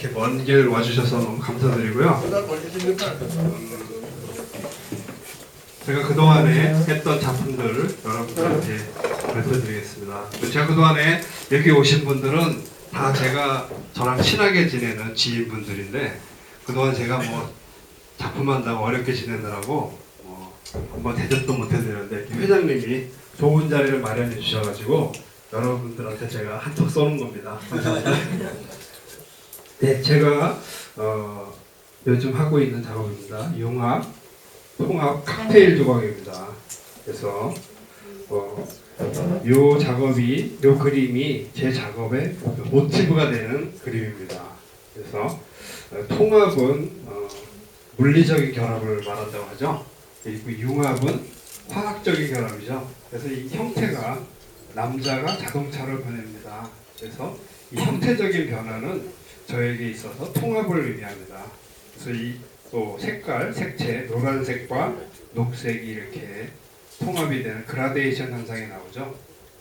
이렇게 먼 길 와주셔서 너무 감사드리고요. 제가 그동안에 했던 작품들을 여러분들한테 발표드리겠습니다. 제가 그동안에 여기 오신 분들은 다 제가 저랑 친하게 지내는 지인분들인데, 그동안 제가 뭐 작품한다고 어렵게 지내느라고 한번 대접도 못 해드렸는데, 회장님이 좋은 자리를 마련해 주셔가지고 여러분들한테 제가 한턱 쏘는 겁니다. 감사합니다. 네, 제가 요즘 하고 있는 작업입니다. 융합, 통합, 칵테일 조각입니다. 그래서 요 작업이, 요 그림이 제 작업의 모티브가 되는 그림입니다. 그래서 통합은 물리적인 결합을 말한다고 하죠. 그리고 융합은 화학적인 결합이죠. 그래서 이 형태가, 남자가 자동차를 보냅니다. 그래서 이 형태적인 변화는 저에게 있어서 통합을 의미합니다. 그래서 이 또 색깔, 색채, 노란색과 녹색이 이렇게 통합이 되는 그라데이션 현상이 나오죠.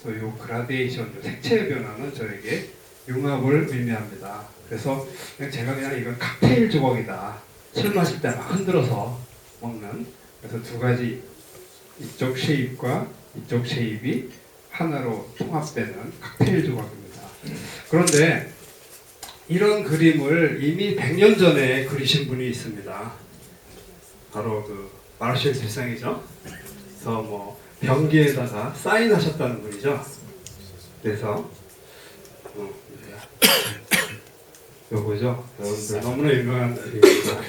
그래서 이 그라데이션, 색채의 변화는 저에게 융합을 의미합니다. 그래서 제가 그냥 이건 칵테일 조각이다, 술 마실 때 막 흔들어서 먹는, 그래서 두 가지, 이쪽 쉐입과 이쪽 쉐입이 하나로 통합되는 칵테일 조각입니다. 그런데 이런 그림을 이미 100년 전에 그리신 분이 있습니다. 바로 그 마르셜 듀상이죠. 그래서 뭐 변기에다가 사인하셨다는 분이죠. 그래서 요거죠. 여러분들 너무나 유명한 그림입니다.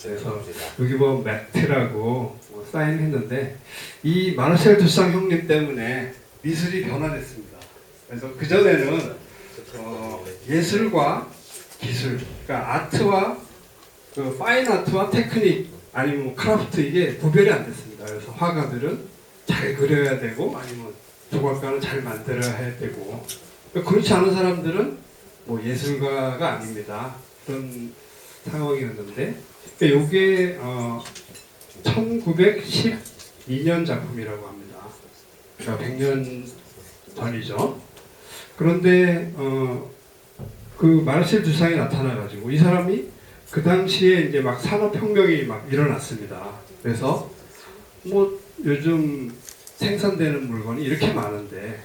그래서 여기 보면 매트라고 사인했는데, 이 마르셜 듀상 형님 때문에 미술이 변화됐습니다. 그래서 그 전에는 예술과 기술, 그러니까 아트와 그 파인 아트와 테크닉, 아니면 뭐 크라프트, 이게 구별이 안 됐습니다. 그래서 화가들은 잘 그려야 되고, 아니면 조각가는 잘 만들어야 해야 되고, 그렇지 않은 사람들은 뭐 예술가가 아닙니다. 그런 상황이었는데, 이게 1912년 작품이라고 합니다. 그러니까 100년 전이죠. 그런데 그 마르셀 듀상이 나타나가지고, 이 사람이 그 당시에 이제 막 산업혁명이 막 일어났습니다. 그래서 뭐 요즘 생산되는 물건이 이렇게 많은데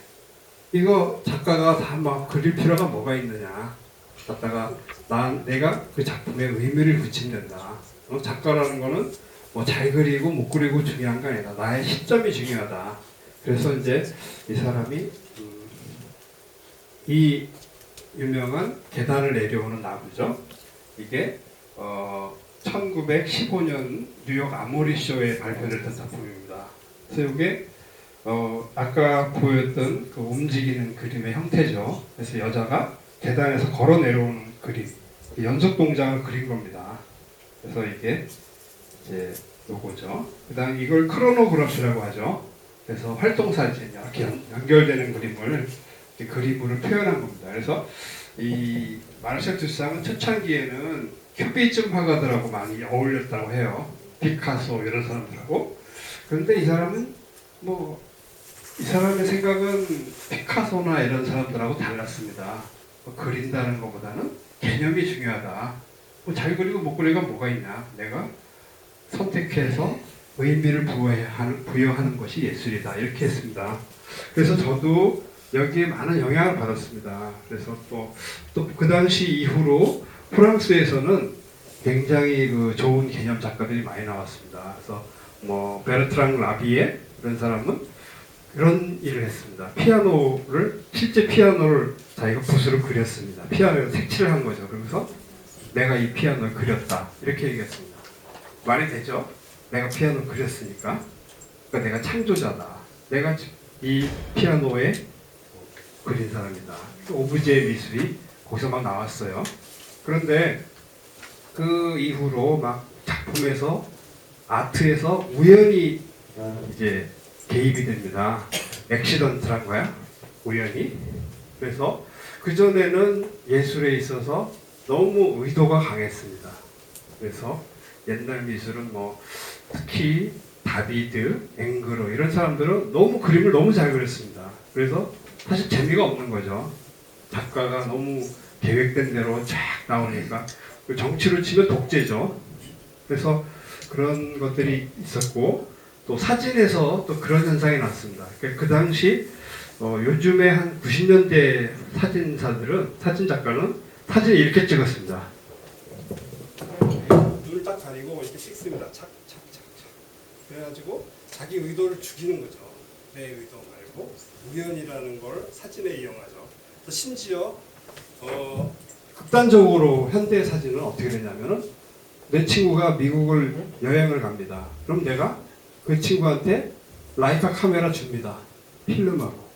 이거 작가가 다 막 그릴 필요가 뭐가 있느냐, 갖다가 내가 그 작품에 의미를 붙인다. 작가라는 거는 뭐 잘 그리고 못 그리고 중요한 게 아니다. 나의 시점이 중요하다. 그래서 이제 이 사람이 이 유명한 계단을 내려오는 나무죠. 이게 1915년 뉴욕 아모리쇼에 발표됐던 작품입니다. 그래서 이게 아까 보였던 그 움직이는 그림의 형태죠. 그래서 여자가 계단에서 걸어 내려오는 그림, 연속 동작을 그린 겁니다. 그래서 이게 이제 요거죠. 그다음 이걸 크로노그래피라고 하죠. 그래서 활동사진, 이렇게 연결되는 그림을 그림으로 표현한 겁니다. 그래서 이 마르셀 듀상은 초창기에는 큐비즘 화가들하고 많이 어울렸다고 해요. 피카소 이런 사람들하고. 그런데 이 사람은 이 사람의 생각은 피카소나 이런 사람들하고 달랐습니다. 그린다는 것보다는 개념이 중요하다. 잘 그리고 못 그리고 뭐가 있냐. 내가 선택해서 의미를 부여하는 것이 예술이다. 이렇게 했습니다. 그래서 저도 여기에 많은 영향을 받았습니다. 그래서 또 그 당시 이후로 프랑스에서는 굉장히 그 좋은 개념 작가들이 많이 나왔습니다. 그래서 뭐 베르트랑 라비에 이런 사람은 그런 일을 했습니다. 실제 피아노를 자기가 붓으로 그렸습니다. 피아노에 색칠을 한 거죠. 그러면서 내가 이 피아노를 그렸다, 이렇게 얘기했습니다. 말이 되죠? 내가 피아노를 그렸으니까. 그러니까 내가 창조자다. 내가 이 피아노에 그린 사람이다. 오브제 미술이 거기서 막 나왔어요. 그런데 그 이후로 막 작품에서, 아트에서 우연히 이제 개입이 됩니다. 액시던트란 거야, 우연히. 그래서 그전에는 예술에 있어서 너무 의도가 강했습니다. 그래서 옛날 미술은 특히 다비드, 앵그로 이런 사람들은 너무 그림을 너무 잘 그렸습니다. 그래서 사실 재미가 없는 거죠. 작가가 너무 계획된 대로 쫙 나오니까 정치로 치면 독재죠. 그래서 그런 것들이 있었고 또 사진에서 또 그런 현상이 났습니다. 그러니까 그 당시 요즘에 한 90년대 사진 작가는 사진을 이렇게 찍었습니다. 눈을 딱 가리고 이렇게 찍습니다. 착. 그래가지고 자기 의도를 죽이는 거죠. 내 의도 말고 우연이라는 걸 사진에 이용하죠. 또 심지어 극단적으로 현대 사진은 어떻게 되냐면은 내 친구가 미국을 여행을 갑니다. 그럼 내가 그 친구한테 라이카 카메라 줍니다. 필름하고.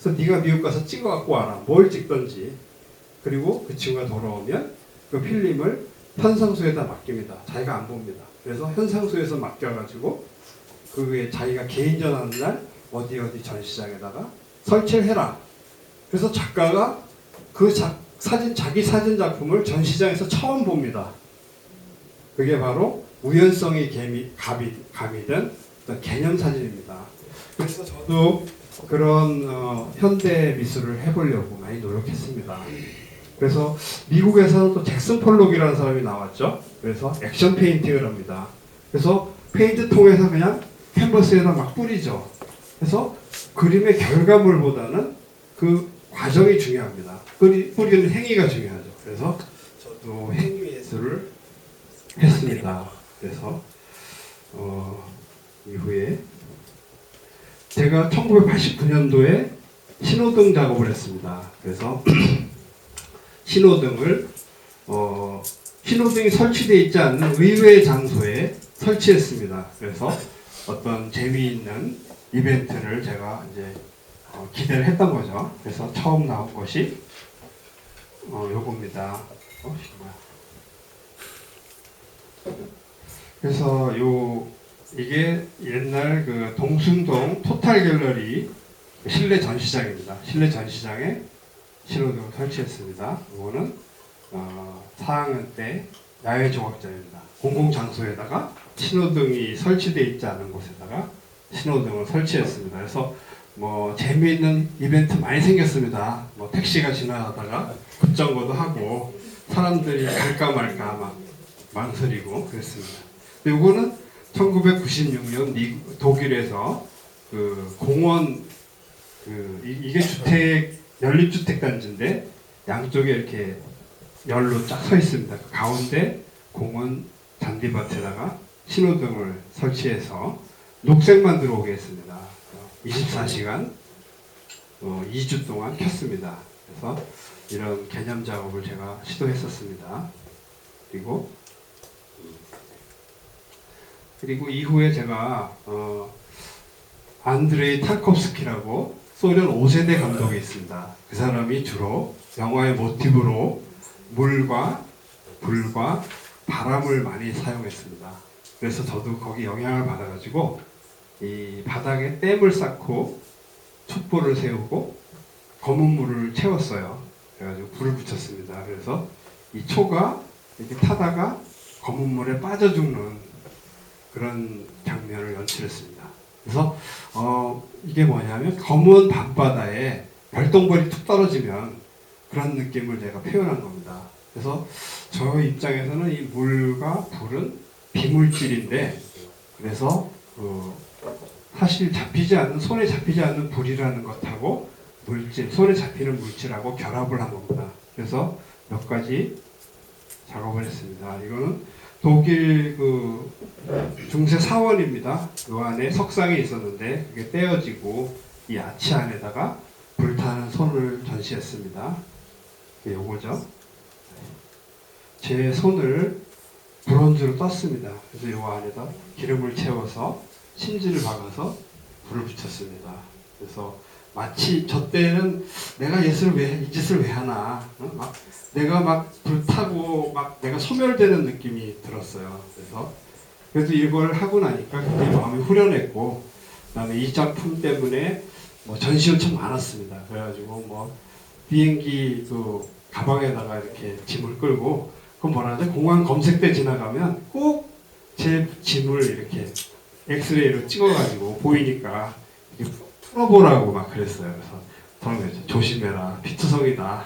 그래서 네가 미국 가서 찍어 갖고 와라. 뭘 찍던지. 그리고 그 친구가 돌아오면 그 필름을 현상소에다 맡깁니다. 자기가 안 봅니다. 그래서 현상소에서 맡겨가지고 그게 자기가 개인전하는 날 어디 전시장에다가 설치를 해라. 그래서 작가가 그 자기 사진 작품을 전시장에서 처음 봅니다. 그게 바로 우연성이 가미된 어떤 개념 사진입니다. 그래서 저도 그런 현대 미술을 해보려고 많이 노력했습니다. 그래서 미국에서는 또 잭슨 폴록이라는 사람이 나왔죠. 그래서 액션 페인팅을 합니다. 그래서 페인트 통에서 그냥 캔버스에다 막 뿌리죠. 그래서 그림의 결과물보다는 그 과정이 중요합니다. 뿌리는 행위가 중요하죠. 그래서 저도 행위 예술을 했습니다. 그래서 이후에 제가 1989년도에 신호등 작업을 했습니다. 그래서 신호등을 신호등이 설치되어 있지 않는 의외의 장소에 설치했습니다. 그래서 어떤 재미있는 이벤트를 제가 이제 기대를 했던 거죠. 그래서 처음 나온 것이 요겁니다. 그래서 이게 옛날 그 동숭동 토탈 갤러리 실내 전시장입니다. 실내 전시장에 신호등을 설치했습니다. 이거는 4학년 때 야외 조각전입니다. 공공장소에다가 신호등이 설치되어 있지 않은 곳에다가 신호등을 설치했습니다. 그래서 뭐 재미있는 이벤트 많이 생겼습니다. 뭐 택시가 지나가다가 급정거도 하고 사람들이 갈까 말까 막 망설이고 그랬습니다. 이거는 1996년 독일에서 그 공원 이게 연립주택단지인데 양쪽에 이렇게 열로 쫙 서 있습니다. 그 가운데 공원 잔디밭에다가 신호등을 설치해서 녹색만 들어오게 했습니다. 24시간 2주 동안 켰습니다. 그래서 이런 개념 작업을 제가 시도했었습니다. 그리고 이후에 제가 안드레이 타콥스키라고 소련 5세대 감독이 있습니다. 그 사람이 주로 영화의 모티브로 물과 불과 바람을 많이 사용했습니다. 그래서 저도 거기 영향을 받아가지고 이 바닥에 댐을 쌓고 촛불을 세우고 검은 물을 채웠어요. 그래가지고 불을 붙였습니다. 그래서 이 초가 이렇게 타다가 검은 물에 빠져 죽는 그런 장면을 연출했습니다. 그래서 이게 뭐냐면 검은 밤바다에 별똥별이 툭 떨어지면 그런 느낌을 제가 표현한 겁니다. 그래서 저 입장에서는 이 물과 불은 비물질인데 그래서 사실 손에 잡히지 않는 불이라는 것하고 손에 잡히는 물질하고 결합을 한 겁니다. 그래서 몇 가지 작업을 했습니다. 이거는 독일 중세 사원입니다. 그 안에 석상이 있었는데 그게 떼어지고 이 아치 안에다가 불타는 손을 전시했습니다. 요거죠. 제 손을 브론즈로 떴습니다. 그래서 요 안에다 기름을 채워서 심지를 박아서 불을 붙였습니다. 그래서 마치 저 때는 내가 이 짓을 왜 하나, 내가 막 불타고 막 내가 소멸되는 느낌이 들었어요. 그래서 이걸 하고 나니까 굉장히 마음이 후련했고, 그다음에 이 작품 때문에 뭐 전시 요청 많았습니다. 그래가지고 뭐 비행기 가방에다가 이렇게 짐을 끌고 공항 검색대 지나가면 꼭 제 짐을 이렇게 엑스레이로 찍어가지고 보이니까 풀어보라고 막 그랬어요. 그래서 저는 조심해라, 피투성이다.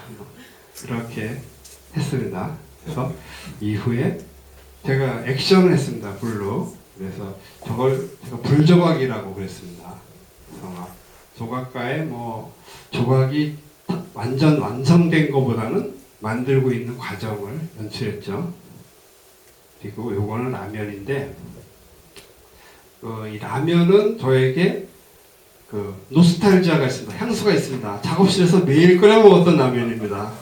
그렇게 했습니다. 그래서 이후에 제가 액션을 했습니다. 불로. 그래서 저걸 제가 불조각이라고 그랬습니다. 그래서 막 조각가의 뭐 조각이 완전 완성된 것보다는 만들고 있는 과정을 연출했죠. 그리고 요거는 라면인데 이 라면은 저에게 그 노스탈지아가 있습니다. 향수가 있습니다. 작업실에서 매일 끓여 먹었던 라면입니다.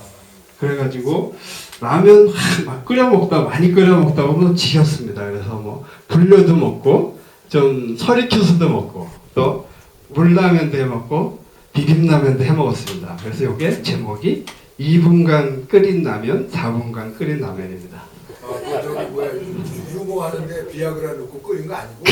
그래가지고 라면 막 끓여 먹다 많이 끓여 먹다 보면 지겹습니다. 그래서 뭐 불려도 먹고 좀 서리큐스도 먹고 또 물라면도 해 먹고 비빔라면도 해 먹었습니다. 그래서 이게 제목이 2분간 끓인 라면, 4분간 끓인 라면입니다. 저기 뭐야 유모 하는데 비아그라 넣고 끓인 거 아니고?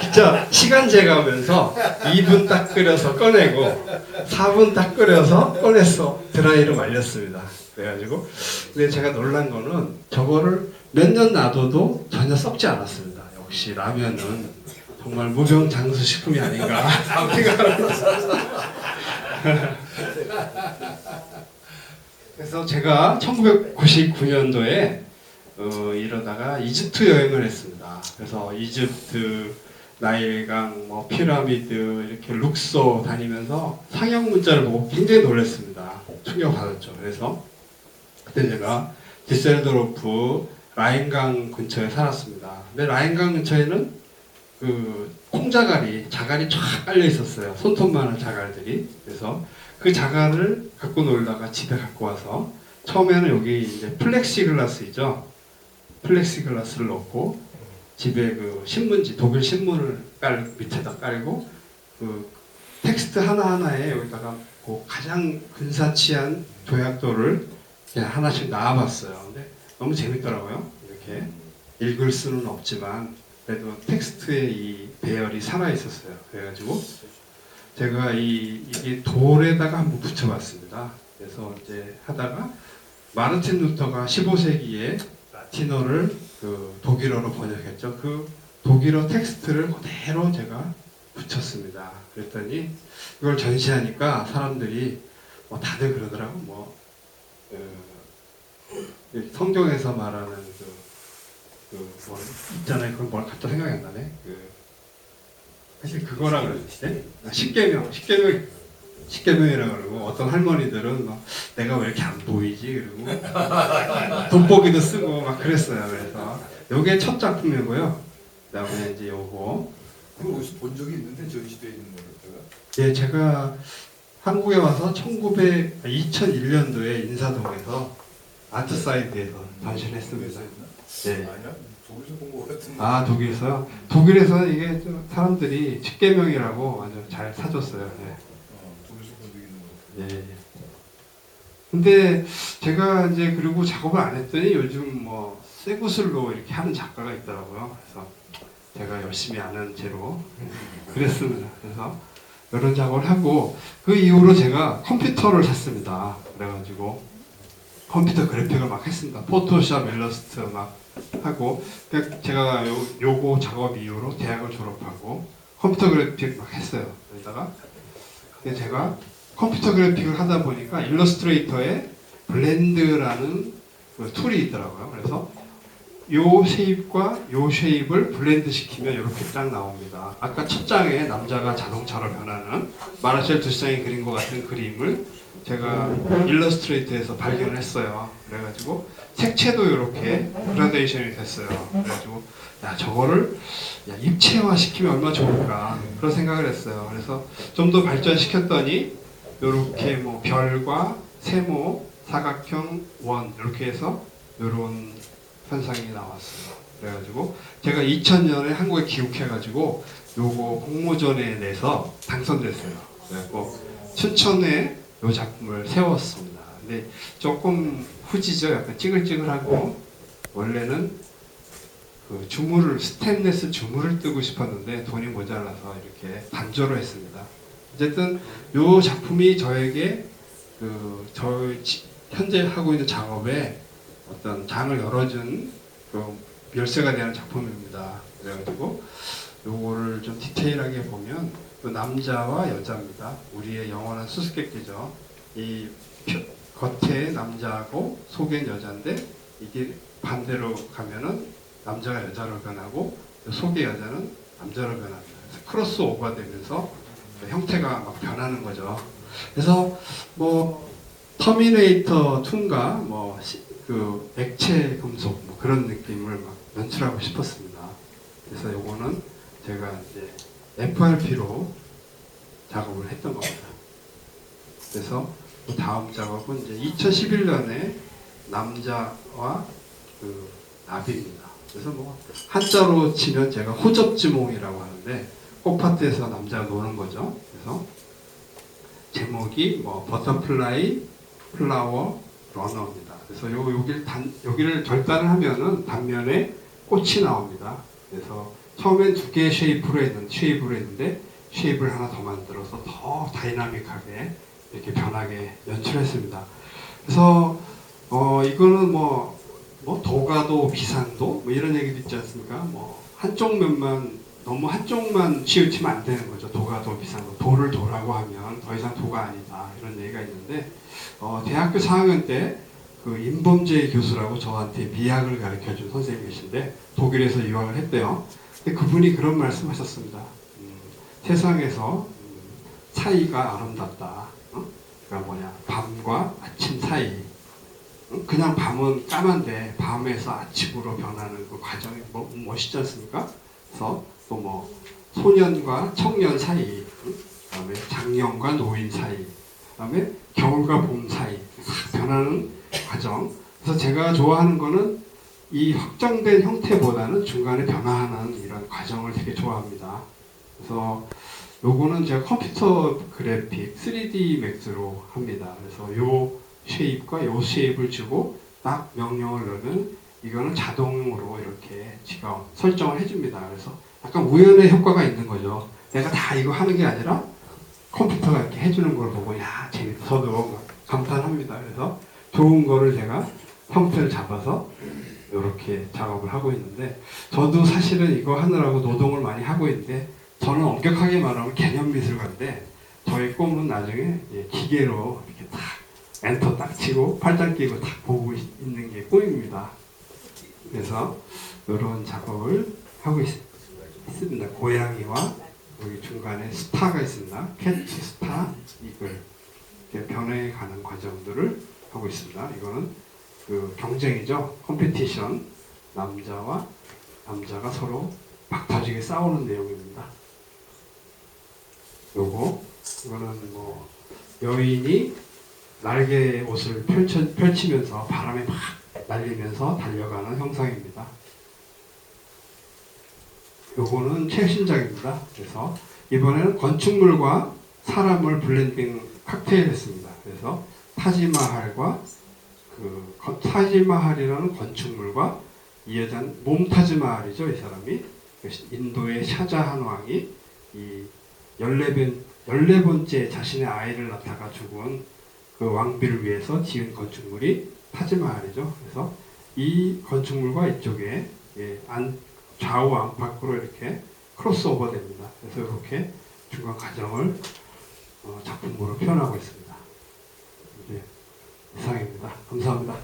진짜 시간 재가면서 2분 딱 끓여서 꺼내고 4분 딱 끓여서 꺼내서 드라이로 말렸습니다. 그래가지고 근데 제가 놀란 거는 저거를 몇 년 놔둬도 전혀 썩지 않았습니다. 역시 라면은 정말 무병장수 식품이 아닌가 생각합니다. 그래서 제가 1999년도에 이러다가 이집트 여행을 했습니다. 그래서 이집트, 나일강, 뭐 피라미드 이렇게 룩소 다니면서 상형 문자를 보고 굉장히 놀랐습니다. 충격받았죠. 그래서 그때 제가 디셀도르프 라인강 근처에 살았습니다. 근데 라인강 근처에는 그 콩자갈이, 자갈이 쫙 깔려 있었어요. 손톱만한 자갈들이. 그래서 그 자갈을 갖고 놀다가 집에 갖고 와서 처음에는 여기 이제 플렉시글라스이죠. 플렉시글라스를 넣고 집에 그 신문지, 독일 신문을 밑에다 깔고 그 텍스트 하나하나에 여기다가 그 가장 근사치한 조약도를 그냥 하나씩 놔봤어요. 근데 너무 재밌더라고요. 이렇게 읽을 수는 없지만 그래도 텍스트의 이 배열이 살아 있었어요. 그래가지고 제가 이게 돌에다가 한번 붙여봤습니다. 그래서 이제 하다가 마르틴 루터가 15세기에 라틴어를 그 독일어로 번역했죠. 그 독일어 텍스트를 그대로 제가 붙였습니다. 그랬더니 이걸 전시하니까 사람들이 뭐 다들 그러더라고. 뭐 성경에서 말하는 뭐 있잖아요. 그걸 뭘 갑자기 생각이 안 나네. 사실 그거라 그러지. 십계명이라 그러고 어떤 할머니들은 막 내가 왜 이렇게 안 보이지? 그리고 돋보기도 쓰고 막 그랬어요. 그래서 요게 첫 작품이고요. 그다음에 이제 요거. 그걸 어디서 본 적이 있는데 전시되어 있는 거를 예, 제가 한국에 와서 2001년도에 인사동에서 아트사이드에서 전시를 했습니다. 네. 아니야? 독일에서 본 거 같은데. 아, 독일에서요? 독일에서 이게 좀 사람들이 십계명이라고 아주 잘 사줬어요. 네. 독일에서 본 적이 있는 거 같아. 예. 근데 제가 이제 그리고 작업을 안 했더니 요즘 뭐 쇠구슬로 이렇게 하는 작가가 있더라고요. 그래서 제가 열심히 아는 채로 그랬습니다. 그래서 이런 작업을 하고 그 이후로 제가 컴퓨터를 샀습니다. 그래가지고 컴퓨터 그래픽을 막 했습니다. 포토샵, 일러스트 막 하고 제가 요거 작업 이후로 대학을 졸업하고 컴퓨터 그래픽 막 했어요. 그러다가 근데 제가 컴퓨터 그래픽을 하다 보니까 일러스트레이터에 블렌드라는 그 툴이 있더라고요. 그래서 요 쉐입과 요 쉐입을 블렌드 시키면 이렇게 딱 나옵니다. 아까 첫 장에 남자가 자동차로 변하는 마르셀 두상이 그린 것 같은 그림을 제가 일러스트레이터에서 발견을 했어요. 그래가지고 색채도 이렇게 그라데이션이 됐어요. 그래가지고 야 저거를 입체화 시키면 얼마나 좋을까 그런 생각을 했어요. 그래서 좀 더 발전시켰더니 이렇게 뭐 별과 세모, 사각형, 원 이렇게 해서 이런 현상이 나왔어요. 그래가지고 제가 2000년에 한국에 귀국해가지고 요거 공모전에 내서 당선됐어요. 그래갖고 춘천에 요 작품을 세웠습니다. 근데 조금 후지죠. 약간 찌글찌글하고 원래는 그 주물을 스테인리스 주물을 뜨고 싶었는데 돈이 모자라서 이렇게 단조로 했습니다. 어쨌든 요 작품이 저에게 저 현재 하고 있는 작업에 어떤 장을 열어준 그 열쇠가 되는 작품입니다. 그래가지고 요거를 좀 디테일하게 보면 그 남자와 여자입니다. 우리의 영원한 수수께끼죠. 이 겉에 남자고 속엔 여자인데 이게 반대로 가면은 남자가 여자로 변하고 속의 여자는 남자로 변합니다. 그래서 크로스 오버 되면서 형태가 막 변하는 거죠. 그래서 뭐 터미네이터 2인가 그 액체 금속 뭐 그런 느낌을 막 연출하고 싶었습니다. 그래서 요거는 제가 이제 FRP로 작업을 했던 겁니다. 그래서 그 다음 작업은 이제 2011년에 남자와 그 나비입니다. 그래서 뭐 한자로 치면 제가 호접지몽이라고 하는데 꽃밭에서 남자가 노는 거죠. 그래서 제목이 뭐 버터플라이 플라워 러너입니다. 그래서 여기를 절단을 하면은 단면에 꽃이 나옵니다. 그래서 처음엔 두 개의 쉐입으로 했는데 쉐입을 하나 더 만들어서 더 다이나믹하게 이렇게 변하게 연출했습니다. 그래서 이거는 뭐 도가도 비산도 뭐 이런 얘기도 있지 않습니까? 뭐 한쪽 면만 너무 한쪽만 치우치면 안 되는 거죠. 도가도 비산도 도를 도라고 하면 더 이상 도가 아니다 이런 얘기가 있는데 대학교 4학년 때 그 임범재 교수라고 저한테 미학을 가르쳐준 선생님이 계신데 독일에서 유학을 했대요. 근데 그분이 그런 말씀하셨습니다. 세상에서 사이가 아름답다. 그러니까 뭐냐 밤과 아침 사이. 그냥 밤은 까만데 밤에서 아침으로 변하는 그 과정이 멋있지 않습니까? 그래서 또 뭐 소년과 청년 사이, 그다음에 장년과 노인 사이, 그다음에 겨울과 봄 사이 변하는 과정. 그래서 제가 좋아하는 거는 이 확정된 형태보다는 중간에 변화하는 이런 과정을 되게 좋아합니다. 그래서 요거는 제가 컴퓨터 그래픽 3D 맥스로 합니다. 그래서 요 쉐입과 요 쉐입을 주고 딱 명령을 넣으면 이거는 자동으로 이렇게 지가 설정을 해줍니다. 그래서 약간 우연의 효과가 있는 거죠. 내가 다 이거 하는 게 아니라 컴퓨터가 이렇게 해주는 걸 보고 야 재밌다. 저도 감탄합니다. 그래서 좋은 거를 제가 형태를 잡아서 이렇게 작업을 하고 있는데 저도 사실은 이거 하느라고 노동을 많이 하고 있는데 저는 엄격하게 말하면 개념 미술가인데 저의 꿈은 나중에 기계로 이렇게 딱 엔터 딱 치고 팔짱 끼고 딱 보고 있는 게 꿈입니다. 그래서 이런 작업을 하고 있습니다. 고양이와 여기 중간에 스타가 있습니다. 캐치, 스타, 이글 이렇게 변해가는 과정들을 하고 있습니다. 이거는 그 경쟁이죠. 컴피티션. 남자가 서로 막 터지게 싸우는 내용입니다. 이거는 뭐 여인이 날개 옷을 펼치면서 바람에 막 날리면서 달려가는 형상입니다. 요거는 최신작입니다. 그래서 이번에는 건축물과 사람을 블렌딩 칵테일했습니다. 그래서 타지마할이라는 건축물과 이 여자는 몽타즈마할이죠. 이 사람이 인도의 샤자한 왕이 이 14번째 자신의 아이를 낳다가 죽은 그 왕비를 위해서 지은 건축물이 타지마할이죠. 그래서 이 건축물과 이쪽에 좌우 안팎으로 이렇게 크로스오버 됩니다. 그래서 이렇게 중간 과정을 작품으로 표현하고 있습니다. 이상입니다. 감사합니다.